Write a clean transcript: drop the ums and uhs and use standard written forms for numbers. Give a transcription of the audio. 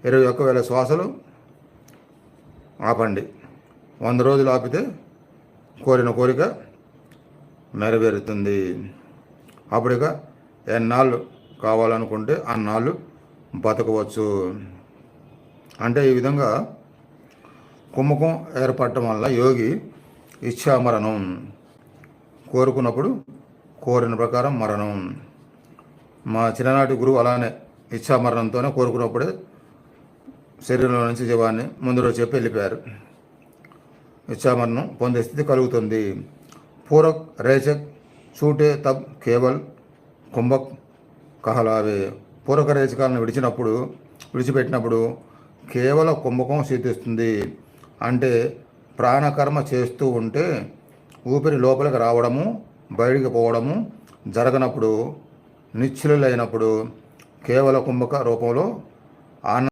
21,000 శ్వాసలు ఆపండి. 100 రోజులు ఆపితే కోరిన కోరిక నెరవేరుతుంది. అప్పుడిక ఎన్నాళ్ళు కావాలనుకుంటే అన్నాళ్ళు బతకవచ్చు. అంటే ఈ విధంగా కుంభకం ఏర్పడటం వల్ల యోగి ఇచ్ఛామరణం, కోరుకున్నప్పుడు కోరిన ప్రకారం మరణం. మా చిన్ననాటి గురువు అలానే ఇచ్ఛామరణంతోనే కోరుకున్నప్పుడే శరీరంలో నుంచి జీవాన్ని ముందు రోజు చెప్పి వెళ్ళిపోయారు. ఇచ్ఛామరణం పొందే స్థితి కలుగుతుంది. పూరక్ రేచక్ छूटे तब केवल కుంభక్ కహలావే. పూరక రేచకాలను విడిచిపెట్టినప్పుడు కేవలం కుంభకం సిద్ధిస్తుంది. అంటే ప్రాణకర్మ చేస్తూ ఉంటే ఊపిరి లోపలికి రావడము బయటికి పోవడము జరగనప్పుడు, నిశ్చలులైనప్పుడు కేవల కుంభక రూపంలో ఆనంద